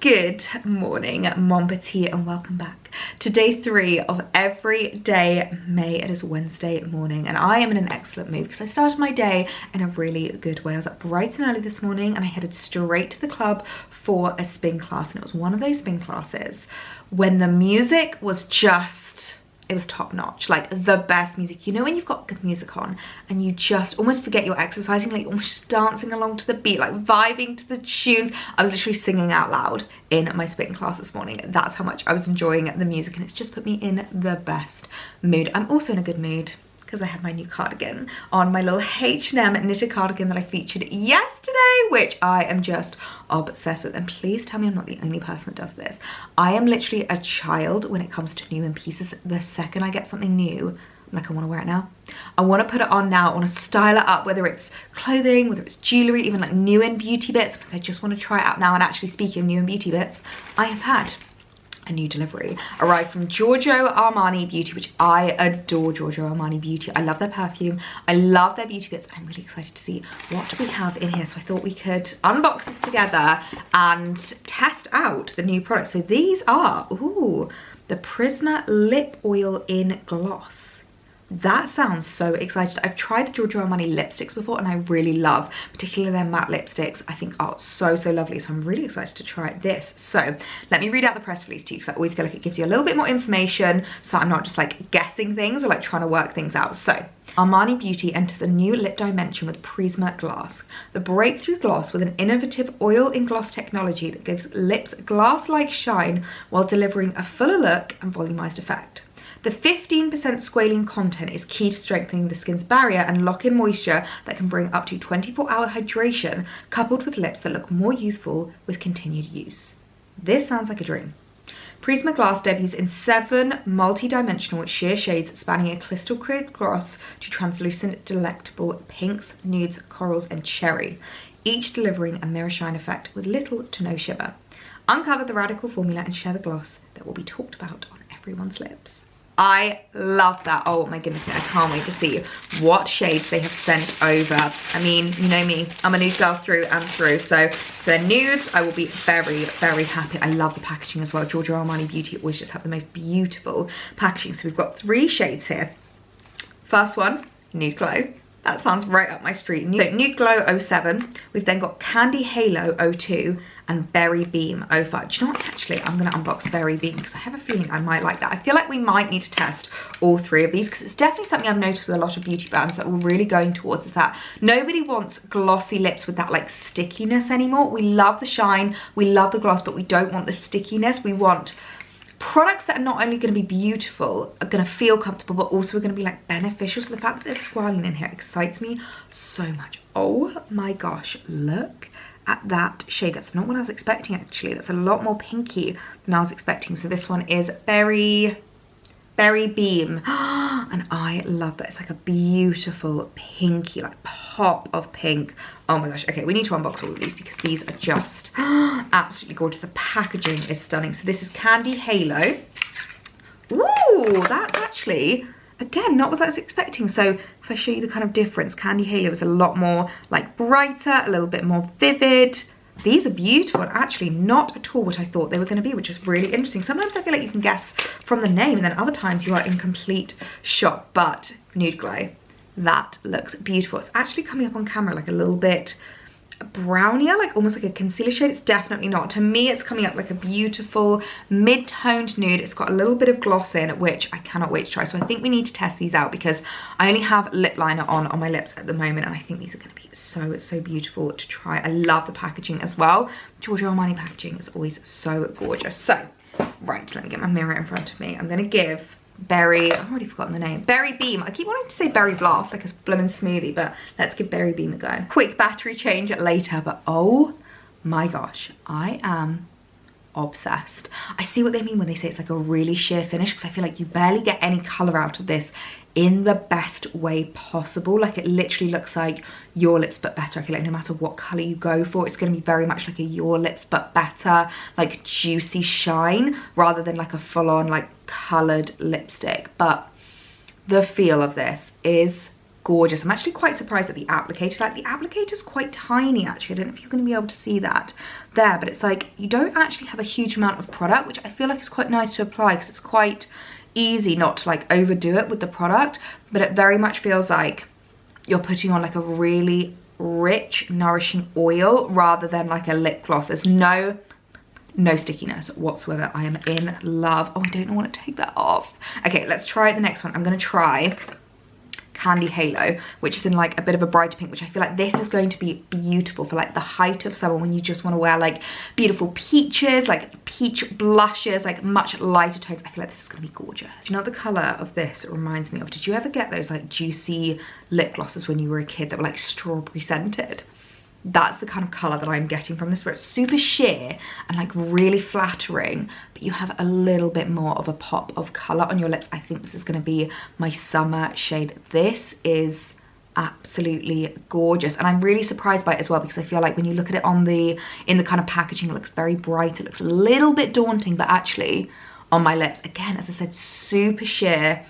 Good morning, Mon Petit, and welcome back to day 3 of Everyday May. It is Wednesday morning and I am in an excellent mood because I started my day in a really good way. I was up bright and early this morning and I headed straight to the club for a spin class, and it was one of those spin classes when the music was just... it was top notch, like the best music. You know when you've got good music on and you just almost forget you're exercising, like almost just dancing along to the beat, like vibing to the tunes. I was literally singing out loud in my spin class this morning. That's how much I was enjoying the music, and it's just put me in the best mood. I'm also in a good mood because I have my new cardigan on, my little H&M knitted cardigan that I featured yesterday, which I am just obsessed with. And please tell me I'm not the only person that does this. I am literally a child when it comes to new in pieces. The second I get something new, I'm like, I want to wear it now. I want to put it on now. I want to style it up, whether it's clothing, whether it's jewellery, even like new in beauty bits. Like, I just want to try it out now. And actually, speaking of new in beauty bits, I have had a new delivery arrived from Giorgio Armani Beauty, which I adore. Giorgio Armani Beauty, I love their perfume, I love their beauty bits. I'm really excited to see what we have in here, so I thought we could unbox this together and test out the new products. So these are the Prisma Lip Oil in Gloss. That sounds so excited. I've tried the Giorgio Armani lipsticks before and I really love, particularly their matte lipsticks. I think are so lovely, so I'm really excited to try this. So let me read out the press release to you, because I always feel like it gives you a little bit more information so that I'm not just like guessing things or like trying to work things out. So Armani Beauty enters a new lip dimension with Prisma Glass, the breakthrough gloss with an innovative oil in gloss technology that gives lips glass-like shine while delivering a fuller look and volumized effect. The 15% squalene content is key to strengthening the skin's barrier and lock in moisture that can bring up to 24-hour hydration, coupled with lips that look more youthful with continued use. This sounds like a dream. Prisma Glass debuts in 7 multi-dimensional sheer shades spanning a crystal clear gloss to translucent, delectable pinks, nudes, corals, and cherry, each delivering a mirror shine effect with little to no shimmer. Uncover the radical formula and share the gloss that will be talked about on everyone's lips. I love that. Oh my goodness me, I can't wait to see what shades they have sent over. I mean, you know me, I'm a nude girl through and through, so for the nudes, I will be very happy. I love the packaging as well. Giorgio Armani Beauty always just have the most beautiful packaging. So we've got 3 shades here. First one, Nude Glow. That sounds right up my street. So Nude Glow 07, we've then got Candy Halo 02 and Berry Beam 05. Do you know what, actually, I'm gonna unbox Berry Beam because I have a feeling I might like that. I feel like we might need to test all 3 of these because it's definitely something I've noticed with a lot of beauty brands that we're really going towards, is that nobody wants glossy lips with that like stickiness anymore. We love the shine, we love the gloss, but we don't want the stickiness. We want products that are not only going to be beautiful, are going to feel comfortable, but also are going to be like beneficial. So the fact that there's squalene in here excites me so much. Oh my gosh, look at that shade. That's not what I was expecting, actually. That's a lot more pinky than I was expecting. So this one is Berry Beam, and I love that. It's like a beautiful pinky, like pop of pink. Oh my gosh. Okay, we need to unbox all of these because these are just absolutely gorgeous. The packaging is stunning. So this is Candy Halo. Ooh, that's actually, again, not what I was expecting. So if I show you the kind of difference, Candy Halo is a lot more like brighter, a little bit more vivid. These are beautiful, and actually not at all what I thought they were going to be, which is really interesting. Sometimes I feel like you can guess from the name, and then other times you are in complete shock. But Nude Glow, that looks beautiful. It's actually coming up on camera like a little bit brownier, like almost like a concealer shade. It's definitely not. To me, it's coming up like a beautiful mid-toned nude. It's got a little bit of gloss in, which I cannot wait to try. So I think we need to test these out because I only have lip liner on my lips at the moment, and I think these are going to be so beautiful to try. I love the packaging as well. Giorgio Armani packaging is always so gorgeous. So right, let me get my mirror in front of me. I'm going to give Berry, I've already forgotten the name, Berry Beam. I keep wanting to say Berry Blast, like a blooming smoothie, but let's give Berry Beam a go. Quick battery change later, but oh my gosh, I am obsessed. I see what they mean when they say it's like a really sheer finish, because I feel like you barely get any colour out of this in the best way possible. Like, it literally looks like Your Lips But Better. I feel like no matter what colour you go for, it's going to be very much like a Your Lips But Better, like juicy shine, rather than like a full-on like coloured lipstick. But the feel of this is gorgeous. I'm actually quite surprised at the applicator. Like the applicator's quite tiny actually. I don't know if you're going to be able to see that there, but it's like you don't actually have a huge amount of product, which I feel like is quite nice to apply because it's quite easy not to like overdo it with the product, but it very much feels like you're putting on like a really rich, nourishing oil rather than like a lip gloss. There's no stickiness whatsoever. I am in love. Oh, I don't want to take that off. Okay, let's try the next one. I'm going to try Candy Halo, which is in like a bit of a brighter pink, which I feel like this is going to be beautiful for like the height of summer when you just want to wear like beautiful peaches, like peach blushes, like much lighter tones. I feel like this is going to be gorgeous. You know what the colour of this reminds me of? Did you ever get those like juicy lip glosses when you were a kid that were like strawberry scented? That's the kind of colour that I'm getting from this, where it's super sheer and like really flattering, but you have a little bit more of a pop of colour on your lips. I think this is going to be my summer shade. This is absolutely gorgeous, and I'm really surprised by it as well, because I feel like when you look at it in the kind of packaging, it looks very bright. It looks a little bit daunting, but actually on my lips, again, as I said, super sheer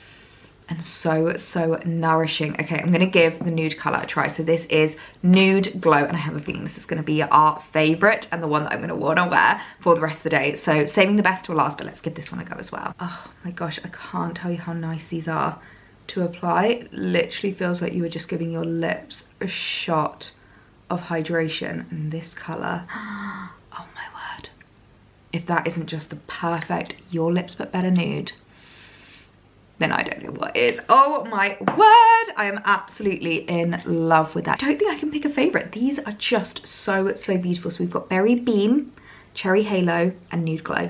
and so nourishing. Okay, I'm gonna give the nude color a try. So this is Nude Glow, and I have a feeling this is gonna be our favorite and the one that I'm gonna wanna wear for the rest of the day. So saving the best to last, but let's give this one a go as well. Oh my gosh, I can't tell you how nice these are to apply. It literally feels like you were just giving your lips a shot of hydration. And this color, oh my word. If that isn't just the perfect your lips but better nude, then I don't know what is. Oh my word, I am absolutely in love with that. I don't think I can pick a favorite. These are just so beautiful. So we've got Berry Beam, Cherry Halo, and Nude Glow.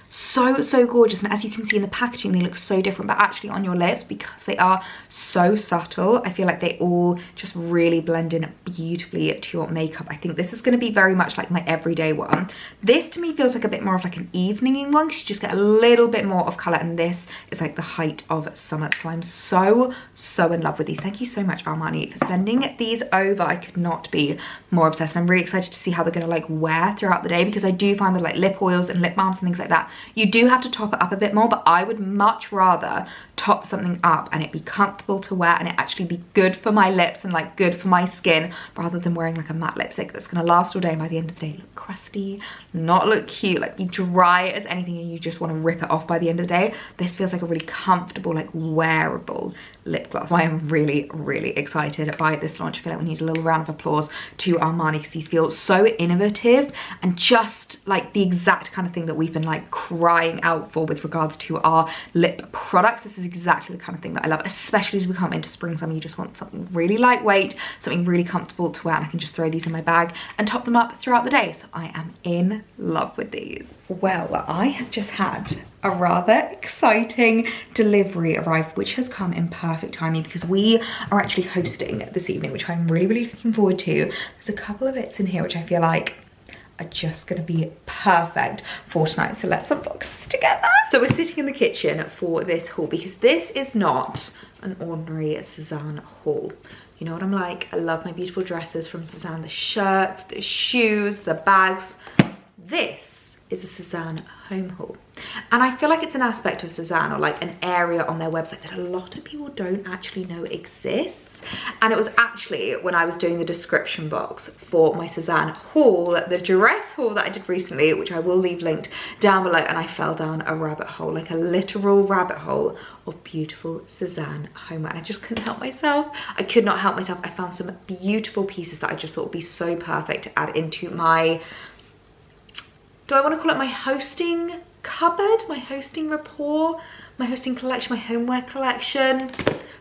So gorgeous, and as you can see in the packaging, they look so different, but actually on your lips, because they are so subtle, I feel like they all just really blend in beautifully to your makeup. I think this is going to be very much like my everyday one. This to me feels like a bit more of like an evening one, because you just get a little bit more of colour, and this is like the height of summer. So I'm so in love with these. Thank you so much, Armani, for sending these over. I could not be more obsessed, and I'm really excited to see how they're going to like wear throughout the day, because I do find with like lip oils and lip balms and things like that, you do have to top it up a bit more, but I would much rather top something up and it be comfortable to wear and it actually be good for my lips and like good for my skin, rather than wearing like a matte lipstick that's gonna last all day and by the end of the day look crusty, not look cute, like be dry as anything, and you just want to rip it off by the end of the day. This feels like a really comfortable, like wearable lip gloss. So I am really excited by this launch. I feel like we need a little round of applause to Armani, because these feel so innovative and just like the exact kind of thing that we've been like crying out for with regards to our lip products. This is exactly the kind of thing that I love, especially as we come into spring, summer. You just want something really lightweight, something really comfortable to wear, and I can just throw these in my bag and top them up throughout the day. So I am in love with these. Well, I have just had a rather exciting delivery arrive, which has come in perfect timing because we are actually hosting this evening, which I'm really looking forward to. There's a couple of bits in here which I feel like are just gonna be perfect for tonight. So let's unbox this together. So we're sitting in the kitchen for this haul, because this is not an ordinary Sezane haul. You know what I'm like? I love my beautiful dresses from Sezane, the shirts, the shoes, the bags. This is a Sezane home haul. And I feel like it's an aspect of Sezane, or like an area on their website, that a lot of people don't actually know exists. And it was actually when I was doing the description box for my Sezane haul, the dress haul that I did recently, which I will leave linked down below, and I fell down a rabbit hole, like a literal rabbit hole of beautiful Sezane homeware. And I just couldn't help myself. I could not help myself. I found some beautiful pieces that I just thought would be so perfect to add into my, do I want to call it my hosting cupboard, my hosting rapport, my hosting collection, my homeware collection?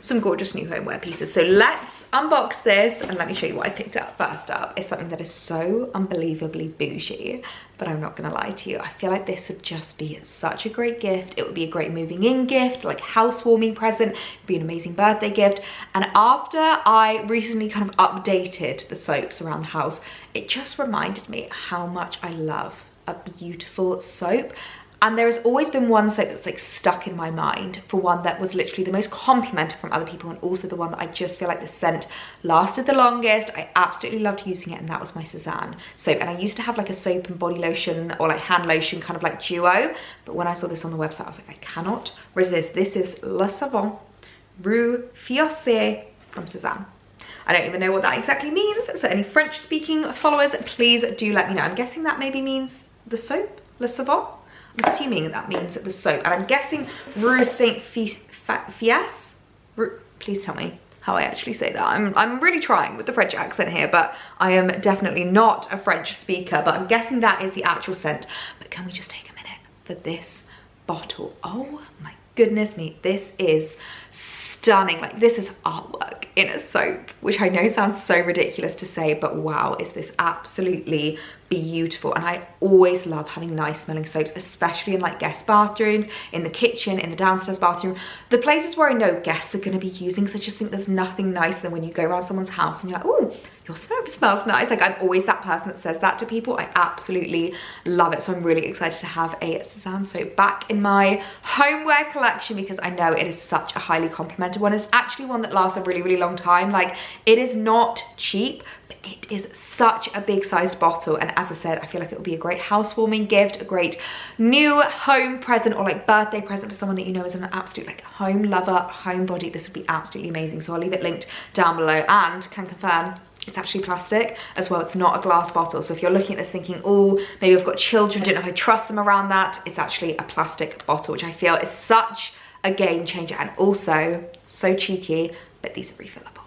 Some gorgeous new homeware pieces. So let's unbox this and let me show you what I picked up. First up is something that is so unbelievably bougie, but I'm not gonna lie to you, I feel like this would just be such a great gift. It would be a great moving in gift, like housewarming present. It'd be an amazing birthday gift. And after I recently kind of updated the soaps around the house, it just reminded me how much I love a beautiful soap. And there has always been one soap that's like stuck in my mind, for one that was literally the most complimented from other people, and also the one that I just feel like the scent lasted the longest. I absolutely loved using it, and that was my Sezane soap. And I used to have like a soap and body lotion, or like hand lotion kind of like duo, but when I saw this on the website, I was like, I cannot resist. This is Le Savon Rue Fiancée from Sezane. I don't even know what that exactly means, so any French speaking followers, please do let me know. I'm guessing that maybe means the soap, le savon. I'm assuming that means the soap, and I'm guessing Rue Saint Fias. Please tell me how I actually say that. I'm really trying with the French accent here, but I am definitely not a French speaker, but I'm guessing that is the actual scent. But can we just take a minute for this bottle? Oh my goodness me, this is stunning. Like, this is artwork in a soap, which I know sounds so ridiculous to say, but wow, is this absolutely beautiful. And I always love having nice smelling soaps, especially in like guest bathrooms, in the kitchen, in the downstairs bathroom, the places where I know guests are going to be using. So I just think there's nothing nicer than when you go around someone's house and you're like, oh, your soap smells nice. Like, I'm always that person that says that to people. I absolutely love it. So I'm really excited to have a Sezane soap back in my homeware collection, because I know it is such a highly complimented one. It's actually one that lasts a really, really long time. Like, it is not cheap, but it is such a big sized bottle. And as I said, I feel like it would be a great housewarming gift, a great new home present, or like birthday present for someone that you know is an absolute like home lover, homebody. This would be absolutely amazing. So I'll leave it linked down below, and can confirm it's actually plastic as well. It's not a glass bottle. So if you're looking at this thinking, oh, maybe I've got children, I don't know if I trust them around that, it's actually a plastic bottle, which I feel is such a game changer. And also so cheeky, but these are refillable.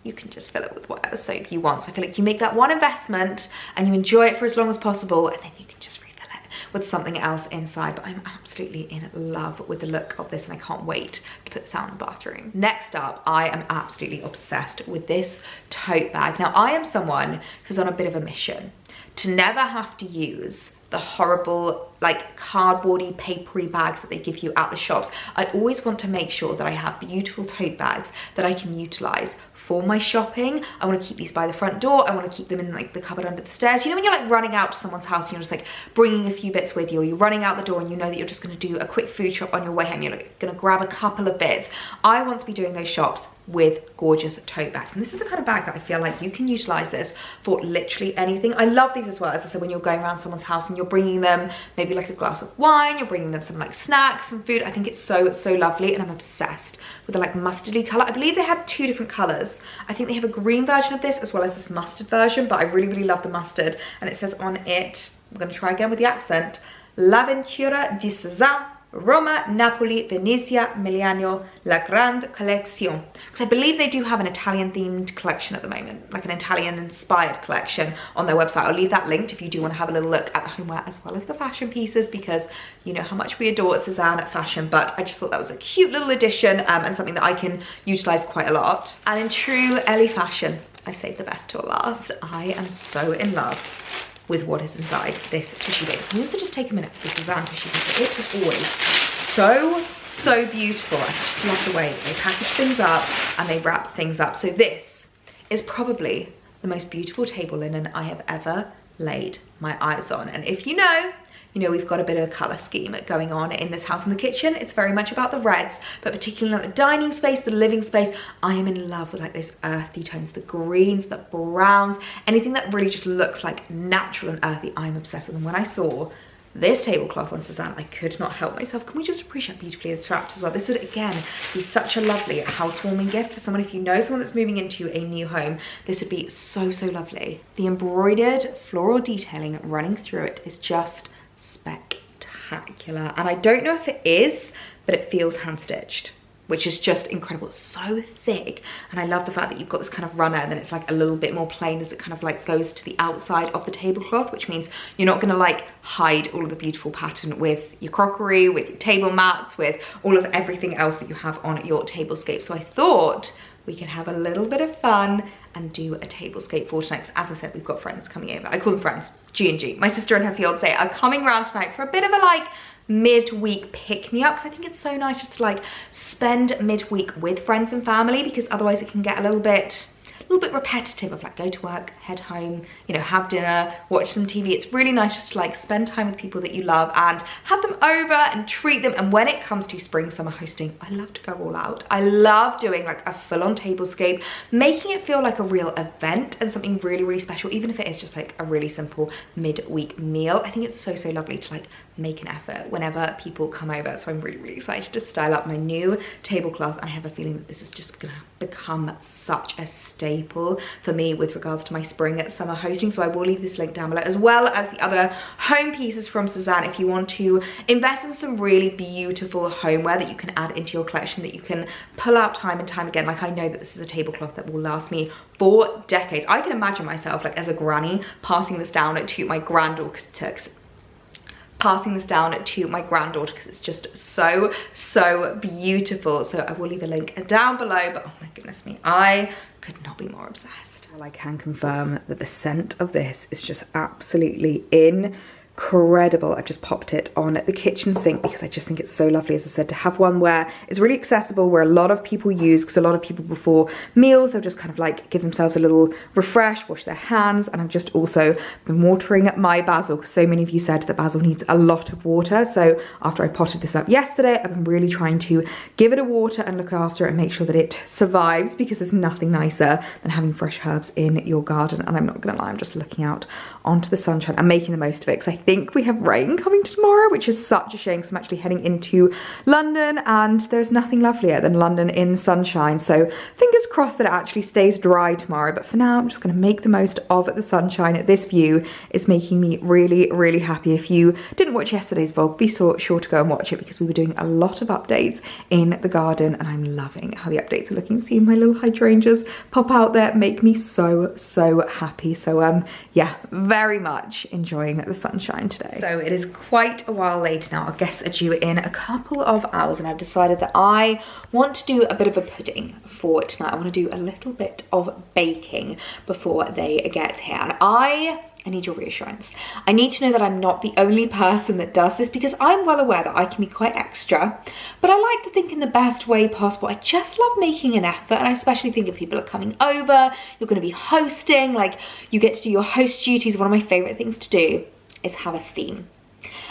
You can just fill it with whatever soap you want. So I feel like you make that one investment and you enjoy it for as long as possible, and then you can just refill it with something else inside. But I'm absolutely in love with the look of this, and I can't wait to put this out in the bathroom. Next up, I am absolutely obsessed with this tote bag. Now, I am someone who's on a bit of a mission to never have to use the horrible like cardboardy papery bags that they give you at the shops. I always want to make sure that I have beautiful tote bags that I can utilize for my shopping. I want to keep these by the front door. I want to keep them in like the cupboard under the stairs. You know when you're like running out to someone's house and you're just like bringing a few bits with you, or you're running out the door and you know that you're just going to do a quick food shop on your way home, you're like going to grab a couple of bits. I want to be doing those shops with gorgeous tote bags, and this is the kind of bag that I feel like you can utilize this for literally anything. I love these as well, as I said, when you're going around someone's house and you're bringing them maybe like a glass of wine, you're bringing them some like snacks, some food. I think it's so lovely, and I'm obsessed with the like mustardy color. I believe they had two different colors. I think they have a green version of this as well as this mustard version, but I really love the mustard. And it says on it, I'm going to try again with the accent, L'avventura di Sezane, Roma, Napoli, Venezia, Milano, La Grande Collection. Because I believe they do have an Italian themed collection at the moment, like an Italian inspired collection on their website. I'll leave that linked if you do want to have a little look at the homeware as well as the fashion pieces, because you know how much we adore Sezane at fashion. But I just thought that was a cute little addition, and something that I can utilize quite a lot. And in true Ellie fashion, I've saved the best till last. I am so in love with what is inside this tissue paper. Can you also just take a minute for the Sezane tissue paper? It is always so beautiful. I just love the way they package things up and they wrap things up. So this is probably the most beautiful table linen I have ever laid my eyes on. And if you know we've got a bit of a color scheme going on in this house. In the kitchen, it's very much about the reds, but particularly like the dining space, the living space, I am in love with like those earthy tones, the greens, the browns, anything that really just looks like natural and earthy. I'm obsessed with them. When I saw this tablecloth on Sezane, I could not help myself. Can we just appreciate how beautifully it's wrapped as well? This would again be such a lovely housewarming gift for someone. If you know someone that's moving into a new home, this would be so lovely. The embroidered floral detailing running through it is just spectacular, and I don't know if it is, but it feels hand stitched, which is just incredible. It's so thick, and I love the fact that you've got this kind of runner and then it's like a little bit more plain as it kind of like goes to the outside of the tablecloth, which means you're not gonna like hide all of the beautiful pattern with your crockery, with your table mats, with all of everything else that you have on your tablescape. So I thought we could have a little bit of fun and do a tablescape for tonight. As I said, we've got friends coming over. I call them friends, G&G. My sister and her fiance are coming around tonight for a bit of a like midweek pick-me-up, because I think it's so nice just to like spend midweek with friends and family, because otherwise it can get a little bit repetitive of like go to work, head home, you know, have dinner, watch some TV. It's really nice just to like spend time with people that you love and have them over and treat them. And when it comes to spring summer hosting, I love to go all out. I love doing like a full-on tablescape, making it feel like a real event and something really special, even if it is just like a really simple midweek meal. I think it's so lovely to like make an effort whenever people come over. So I'm really, really excited to style up my new tablecloth. And I have a feeling that this is just gonna become such a staple for me with regards to my spring summer hosting. So I will leave this link down below, as well as the other home pieces from Sezane if you want to invest in some really beautiful homeware that you can add into your collection, that you can pull out time and time again. Like, I know that this is a tablecloth that will last me for decades. I can imagine myself, like, as a granny passing this down to my granddaughter, because it's just so beautiful. So I will leave a link down below, but oh my goodness me, I could not be more obsessed. Well, I can confirm that the scent of this is just absolutely incredible. I've just popped it on the kitchen sink because I just think it's so lovely, as I said, to have one where it's really accessible, where a lot of people use, because a lot of people before meals, they'll just kind of like give themselves a little refresh, wash their hands. And I've just also been watering my basil, because so many of you said that basil needs a lot of water. So after I potted this up yesterday, I've been really trying to give it a water and look after it and make sure that it survives, because there's nothing nicer than having fresh herbs in your garden. And I'm not gonna lie, I'm just looking out onto the sunshine and making the most of it, because I think we have rain coming tomorrow, which is such a shame, because I'm actually heading into London, and there's nothing lovelier than London in sunshine. So fingers crossed that it actually stays dry tomorrow, but for now I'm just going to make the most of the sunshine. This view is making me really, really happy. If you didn't watch yesterday's vlog, be sure to go and watch it, because we were doing a lot of updates in the garden, and I'm loving how the updates are looking. Seeing my little hydrangeas pop out there make me so happy. So yeah, very much enjoying the sunshine today. So it is quite a while later now. Our guests are due in a couple of hours, and I've decided that I want to do a bit of a pudding for tonight. I want to do a little bit of baking before they get here, and I need your reassurance. I need to know that I'm not the only person that does this, because I'm well aware that I can be quite extra, but I like to think in the best way possible. I just love making an effort, and I especially think if people are coming over, you're going to be hosting, like, you get to do your host duties. One of my favorite things to do is have a theme.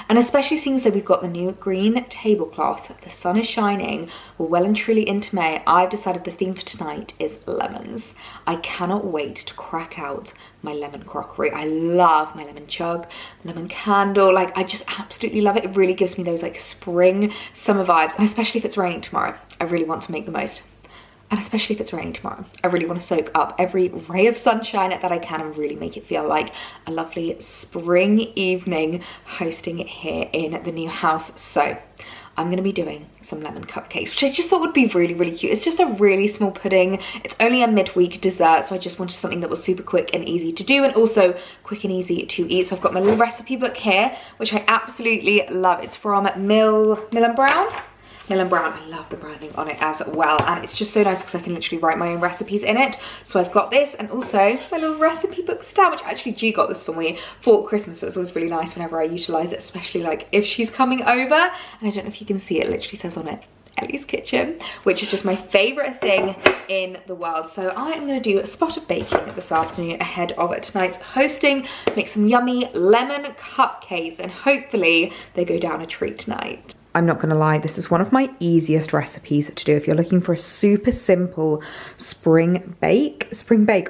And especially seeing as though we've got the new green tablecloth, the sun is shining, we're well and truly into May, I've decided the theme for tonight is lemons. I cannot wait to crack out my lemon crockery. I love my lemon jug, lemon candle, like, I just absolutely love it. It really gives me those like spring, summer vibes, and especially if it's raining tomorrow, I really want to make the most. And especially if it's raining tomorrow, I really want to soak up every ray of sunshine that I can and really make it feel like a lovely spring evening hosting it here in the new house. So I'm going to be doing some lemon cupcakes, which I just thought would be really, really cute. It's just a really small pudding. It's only a midweek dessert, so I just wanted something that was super quick and easy to do, and also quick and easy to eat. So I've got my little recipe book here, which I absolutely love. It's from Mill and Brown. I love the branding on it as well, and it's just so nice because I can literally write my own recipes in it. So I've got this, and also my little recipe book stamp, which actually G got this for me for Christmas, so it's always really nice whenever I utilize it, especially like if she's coming over. And I don't know if you can see it, literally says on it Ellie's Kitchen, which is just my favorite thing in the world. So I am going to do a spot of baking this afternoon ahead of tonight's hosting, make some yummy lemon cupcakes, and hopefully they go down a treat tonight. I'm not gonna lie, this is one of my easiest recipes to do if you're looking for a super simple spring bake.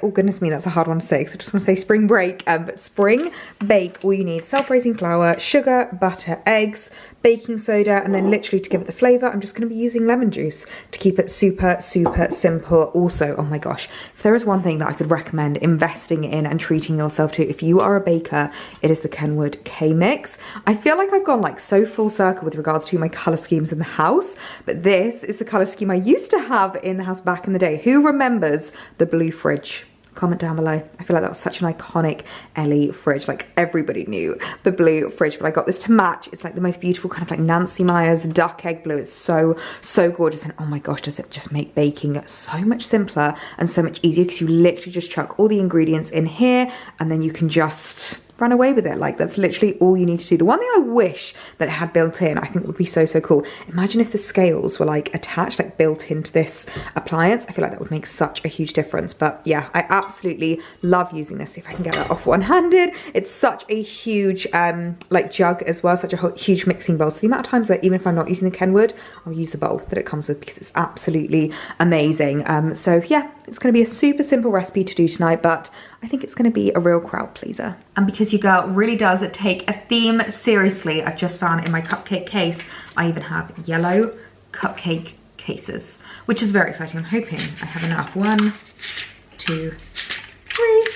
Oh goodness me, that's a hard one to say, because I just want to say spring break, but spring bake, all you need: self-raising flour, sugar, butter, eggs, baking soda, and then literally to give it the flavor, I'm just gonna be using lemon juice to keep it super simple. Also, oh my gosh, if there is one thing that I could recommend investing in and treating yourself to if you are a baker, it is the Kenwood K-Mix. I feel like I've gone like so full circle with regards to my color schemes in the house, but this is the color scheme I used to have in the house back in the day. Who remembers the blue fridge? Comment down below. I feel like that was such an iconic Ellie fridge. Like, everybody knew the blue fridge, but I got this to match. It's like the most beautiful kind of like Nancy Meyer's duck egg blue. It's so gorgeous, and oh my gosh, does it just make baking so much simpler and so much easier, because you literally just chuck all the ingredients in here and then you can just run away with it. Like, that's literally all you need to do. The one thing I wish that it had built in, I think would be so cool. Imagine if the scales were like attached, like built into this appliance. I feel like that would make such a huge difference. But yeah, I absolutely love using this. See if I can get that off one-handed. It's such a huge like jug as well, such a huge mixing bowl. So the amount of times that even if I'm not using the Kenwood, I'll use the bowl that it comes with, because it's absolutely amazing. So yeah, It's going to be a super simple recipe to do tonight, but I think it's going to be a real crowd pleaser. And because your girl really does take a theme seriously, I've just found in my cupcake case, I even have yellow cupcake cases, which is very exciting. I'm hoping I have enough. 1, 2, 3,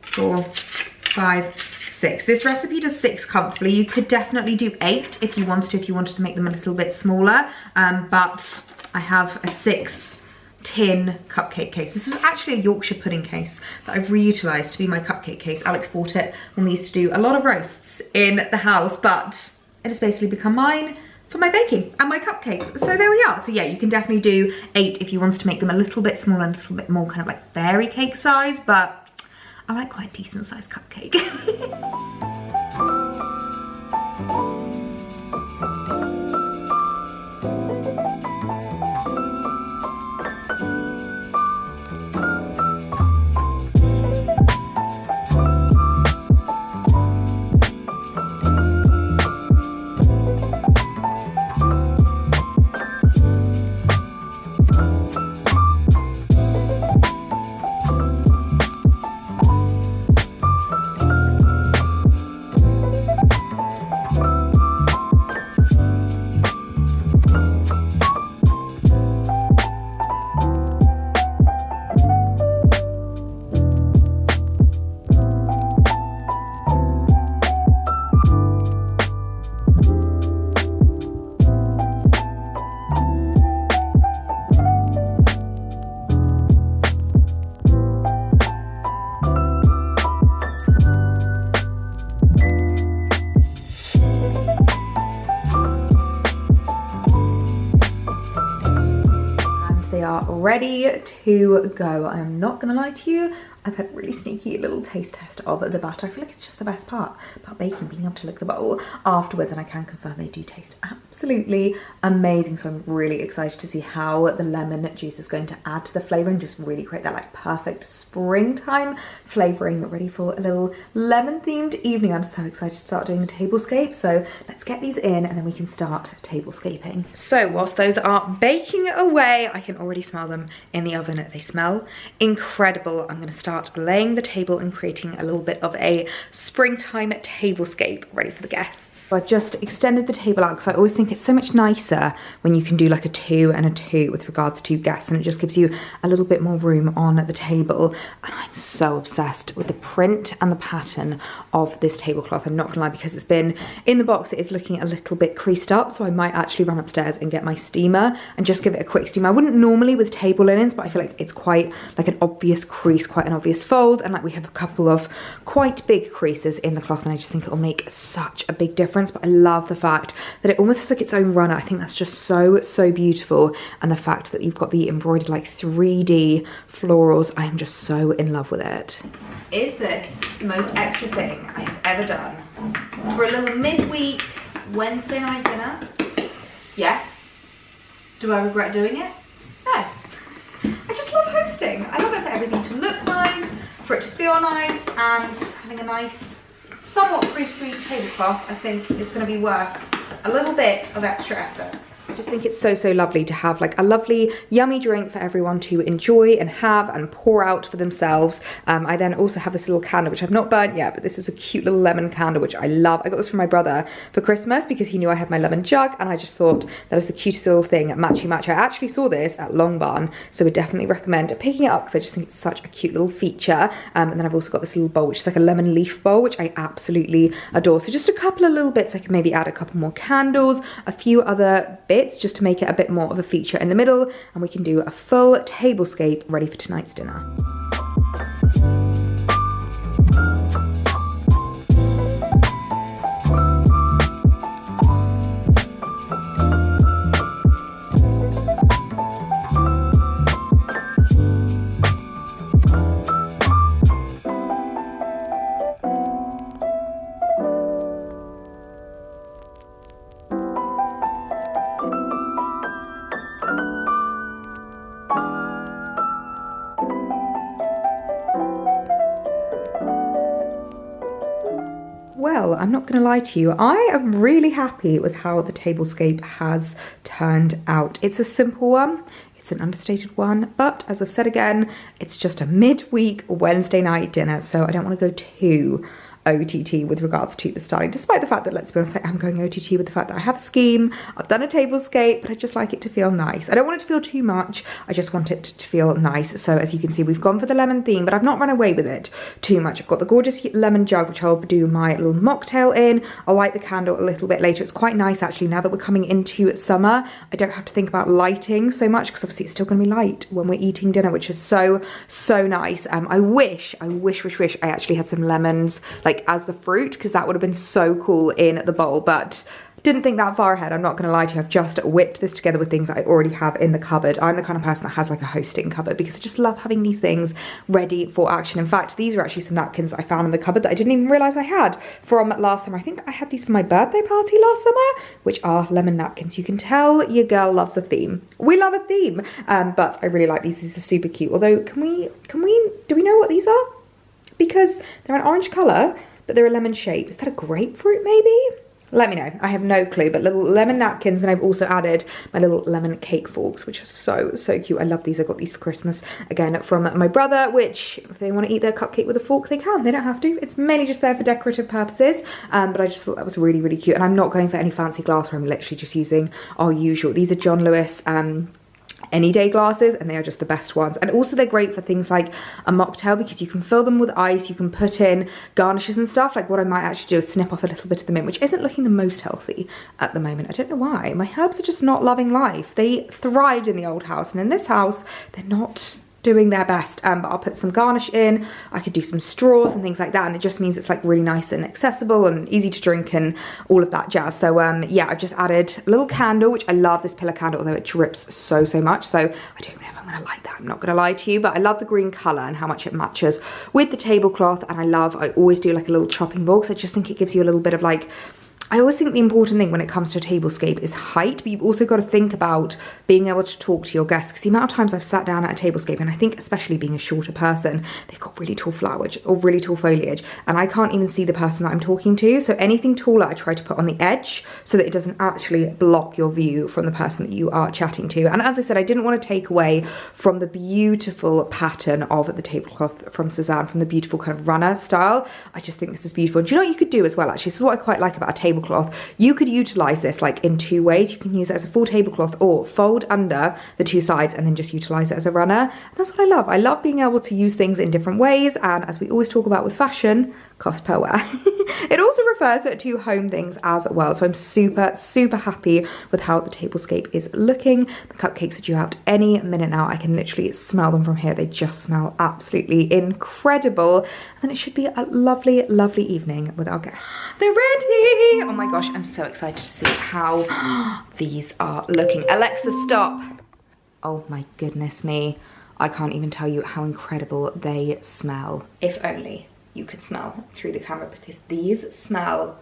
4, 5, 6. This recipe does 6 comfortably. You could definitely do 8 if you wanted to make them a little bit smaller, but I have a 6 tin cupcake case. This was actually a Yorkshire pudding case that I've reutilized to be my cupcake case. Alex bought it when we used to do a lot of roasts in the house, but it has basically become mine for my baking and my cupcakes. So there we are. So yeah, you can definitely do 8 if you wanted to make them a little bit smaller and a little bit more kind of like fairy cake size, but I like quite a decent sized cupcake. They are ready to go. I am not gonna lie to you, I've had a really sneaky little taste test of the batter. I feel like it's just the best part about baking, being able to lick the bowl afterwards, and I can confirm they do taste absolutely amazing. So I'm really excited to see how the lemon juice is going to add to the flavour and just really create that like perfect springtime flavouring, ready for a little lemon themed evening. I'm so excited to start doing the tablescape. So let's get these in and then we can start tablescaping. So whilst those are baking away, I can already smell them in the oven. They smell incredible. I'm going to start laying the table and creating a little bit of a springtime tablescape ready for the guests. So I've just extended the table out because I always think it's so much nicer when you can do like a 2 and a 2 with regards to guests, and it just gives you a little bit more room on the table. And I'm so obsessed with the print and the pattern of this tablecloth. I'm not gonna lie, because it's been in the box, it is looking a little bit creased up, so I might actually run upstairs and get my steamer and just give it a quick steam. I wouldn't normally with table linens, but I feel like it's quite like an obvious crease, quite an obvious fold, and like we have a couple of quite big creases in the cloth, and I just think it will make such a big difference. But I love the fact that it almost has like its own runner. I think that's just so beautiful, and the fact that you've got the embroidered like 3D florals, I am just so in love with it. Is this the most extra thing I have ever done for a little midweek Wednesday night dinner? Yes. Do I regret doing it? No. I just love hosting. I love it for everything to look nice, for it to feel nice, and having a nice somewhat crease-free tablecloth, I think, is going to be worth a little bit of extra effort. I just think it's so lovely to have like a lovely yummy drink for everyone to enjoy and have and pour out for themselves. I then also have this little candle which I've not burnt yet, but this is a cute little lemon candle which I love. I got this from my brother for Christmas because he knew I had my lemon jug, and I just thought that was the cutest little thing, matchy. I actually saw this at Long Barn, so would definitely recommend picking it up because I just think it's such a cute little feature. And then I've also got this little bowl which is like a lemon leaf bowl, which I absolutely adore. So just a couple of little bits. I can maybe add a couple more candles, a few other bits just to make it a bit more of a feature in the middle, and we can do a full tablescape ready for tonight's dinner. Well, I'm not going to lie to you, I am really happy with how the tablescape has turned out. It's a simple one. It's It's an understated one, but as I've said again, it's just a midweek Wednesday night dinner, so I don't want to go too OTT with regards to the styling, despite the fact that, let's be honest, I am going OTT with the fact that I have a scheme, I've done a tablescape, but I just like it to feel nice. I don't want it to feel too much, I just want it to feel nice. So as you can see, we've gone for the lemon theme, but I've not run away with it too much. I've got the gorgeous lemon jug, which I'll do my little mocktail in. I'll light the candle a little bit later. It's quite nice actually, now that we're coming into summer, I don't have to think about lighting so much, because obviously it's still going to be light when we're eating dinner, which is so nice. I wish I actually had some lemons like as the fruit, because that would have been so cool in the bowl, but didn't think that far ahead. I'm not going to lie to you, I've just whipped this together with things that I already have in the cupboard. I'm the kind of person that has like a hosting cupboard, because I just love having these things ready for action. In fact, these are actually some napkins I found in the cupboard that I didn't even realise I had from last summer. I think I had these for my birthday party last summer, which are lemon napkins. You can tell your girl loves a theme. We love a theme, but I really like these. These are super cute. Although, do we know what these are? Because they're an orange colour, but they're a lemon shape. Is that a grapefruit maybe? Let me know. I have no clue, but little lemon napkins. And I've also added my little lemon cake forks, which are so cute. I love these. I got these for Christmas, again, from my brother, which if they want to eat their cupcake with a fork, they can. They don't have to. It's mainly just there for decorative purposes. But I just thought that was really cute. And I'm not going for any fancy glassware. I'm literally just using our usual. These are John Lewis any day glasses, and they are just the best ones. And also they're great for things like a mocktail, because you can fill them with ice, you can put in garnishes and stuff. Like what I might actually do is snip off a little bit of the mint, which isn't looking the most healthy at the moment. I don't know why. My herbs are just not loving life. They thrived in the old house, and in this house they're not doing their best. But I'll put some garnish in. I could do some straws and things like that, and it just means it's like really nice and accessible and easy to drink and all of that jazz. So yeah, I've just added a little candle, which I love this pillar candle, although it drips so much, so I don't know if I'm gonna like that. I'm not gonna lie to you, but I love the green color and how much it matches with the tablecloth. And I always do like a little chopping board, because I just think it gives you a little bit of like, I always think the important thing when it comes to a tablescape is height, but you've also got to think about being able to talk to your guests, because the amount of times I've sat down at a tablescape, and I think especially being a shorter person, they've got really tall flowers or really tall foliage, and I can't even see the person that I'm talking to. So anything taller I try to put on the edge so that it doesn't actually block your view from the person that you are chatting to. And as I said, I didn't want to take away from the beautiful pattern of the tablecloth from Sezane, from the beautiful kind of runner style. I just think this is beautiful. Do you know what you could do as well, actually? This is what I quite like about a tablecloth. You could utilize this like in two ways. You can use it as a full tablecloth, or fold under the two sides and then just utilize it as a runner. And that's what I love. I love being able to use things in different ways, and as we always talk about with fashion, cost per wear. It also refers to home things as well. So I'm super happy with how the tablescape is looking. The cupcakes are due out any minute now. I can literally smell them from here. They just smell absolutely incredible. And then it should be a lovely evening with our guests. They're ready! Oh my gosh, I'm so excited to see how these are looking. Alexa, stop. Oh my goodness me. I can't even tell you how incredible they smell. If only you could smell through the camera, because these smell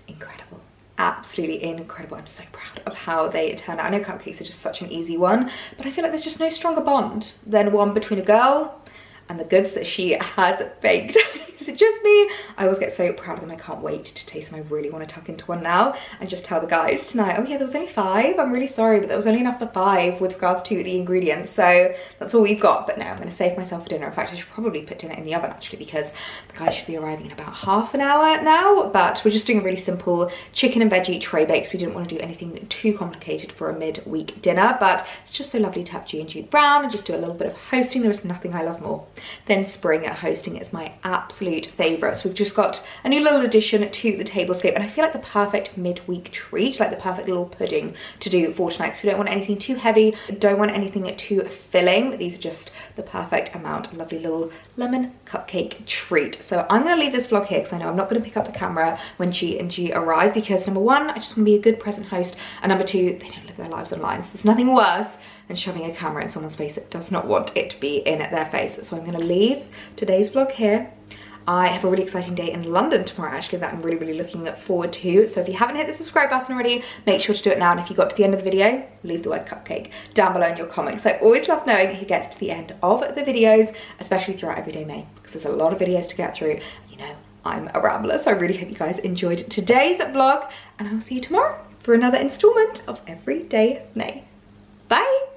incredible. Absolutely incredible. I'm so proud of how they turn out. I know cupcakes are just such an easy one, but I feel like there's just no stronger bond than one between a girl and the goods that she has baked. Is it just me? I always get so proud of them. I can't wait to taste them. I really want to tuck into one now and just tell the guys tonight, oh yeah, there was only 5. I'm really sorry, but there was only enough for 5 with regards to the ingredients. So that's all we've got. But no, I'm going to save myself for dinner. In fact, I should probably put dinner in the oven actually, because the guys should be arriving in about half an hour now. But we're just doing a really simple chicken and veggie tray bakes. We didn't want to do anything too complicated for a midweek dinner, but it's just so lovely to have G&G Brown and just do a little bit of hosting. There is nothing I love more than spring hosting. It's my absolute favorite. So we've just got a new little addition to the tablescape, and I feel like the perfect midweek treat, like the perfect little pudding to do for tonight, because we don't want anything too heavy, don't want anything too filling. These are just the perfect amount. A lovely little lemon cupcake treat. So I'm going to leave this vlog here, because I know I'm not going to pick up the camera when G&G arrive, because number 1, I just want to be a good present host, and number 2, they don't live their lives online, so there's nothing worse than shoving a camera in someone's face that does not want it to be in their face. So I'm going to leave today's vlog here. I have a really exciting day in London tomorrow actually that I'm really looking forward to. So if you haven't hit the subscribe button already, make sure to do it now. And if you got to the end of the video, leave the word cupcake down below in your comments. I always love knowing who gets to the end of the videos, especially throughout Everyday May, because there's a lot of videos to get through. You know, I'm a rambler, so I really hope you guys enjoyed today's vlog, and I will see you tomorrow for another installment of Everyday May. Bye!